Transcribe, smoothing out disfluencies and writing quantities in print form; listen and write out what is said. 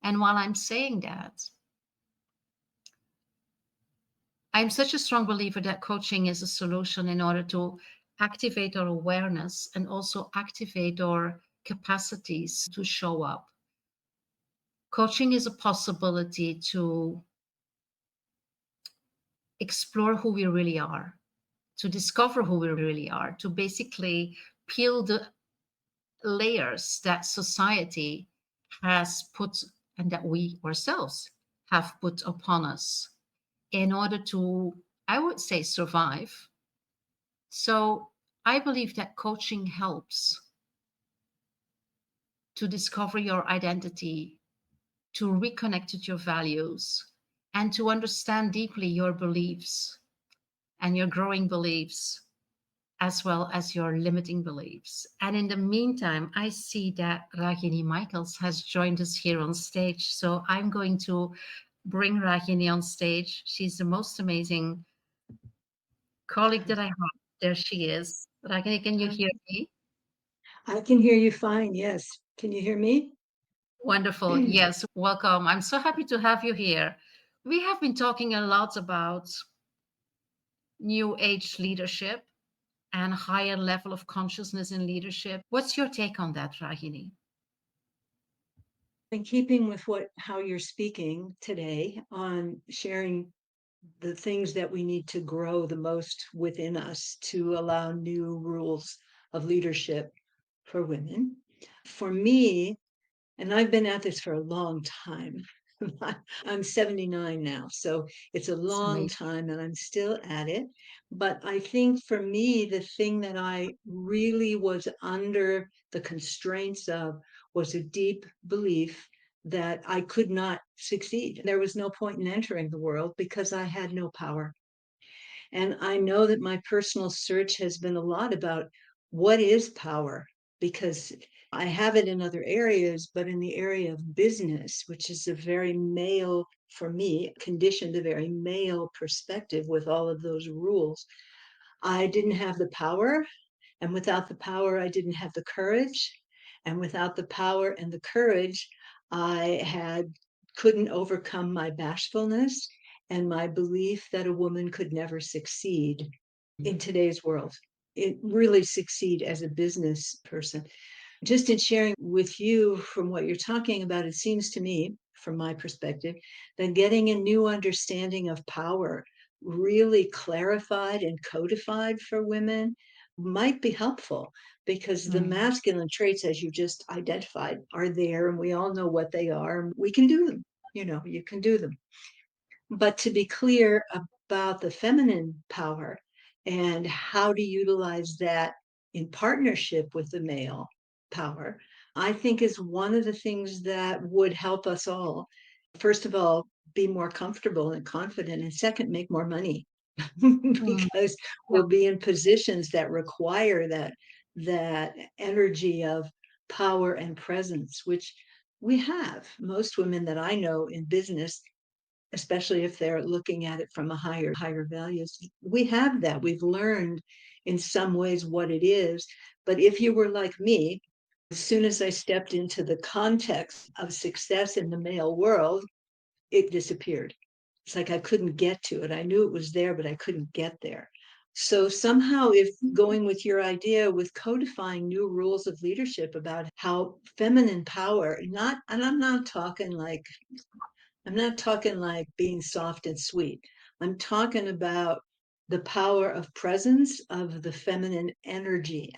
And while I'm saying that, I'm such a strong believer that coaching is a solution in order to activate our awareness and also activate our capacities to show up. Coaching is a possibility to explore who we really are, to discover who we really are, to basically peel the layers that society has put and that we ourselves have put upon us in order to, I would say, survive. So I believe that coaching helps to discover your identity, to reconnect with your values, and to understand deeply your beliefs and your growing beliefs, as well as your limiting beliefs. And in the meantime, I see that Ragini Michaels has joined us here on stage. So I'm going to bring Ragini on stage. She's the most amazing colleague that I have. There she is. Ragini, can you Um, hear me? I can hear you fine. Yes. Can you hear me? Wonderful. Yes, welcome. I'm so happy to have you here. We have been talking a lot about new age leadership and higher level of consciousness in leadership. What's your take on that, Ragini? In keeping with how you're speaking today on sharing the things that we need to grow the most within us to allow new rules of leadership for women. For me, and I've been at this for a long time. I'm 79 now, so it's a It's long amazing. time and I'm still at it. But I think for me, the thing that I really was under the constraints of was a deep belief that I could not succeed. There was no point in entering the world because I had no power. And I know that my personal search has been a lot about what is power, because I have it in other areas, but in the area of business, which is a very male, for me, conditioned a very male perspective with all of those rules. I didn't have the power. And without the power, I didn't have the courage. And without the power and the courage, I couldn't overcome my bashfulness and my belief that a woman could never succeed in today's world. It really succeed as a business person. Just in sharing with you from what you're talking about, it seems to me, from my perspective, that getting a new understanding of power really clarified and codified for women might be helpful, because the Mm, masculine traits, as you just identified, are there and we all know what they are. We can do them. You can do them. But to be clear about the feminine power and how to utilize that in partnership with the male power, I think is one of the things that would help us all. First of all, be more comfortable and confident, and second, make more money mm, because yeah. we'll be in positions that require that energy of power and presence, which we have. Most women that I know in business, especially if they're looking at it from a higher values, we have that. We've learned in some ways what it is. But if you were like me, as soon as I stepped into the context of success in the male world, it disappeared. It's like I couldn't get to it. I knew it was there, but I couldn't get there. So somehow, if going with your idea with codifying new rules of leadership about how feminine power, not, and I'm not talking like being soft and sweet. I'm talking about the power of presence of the feminine energy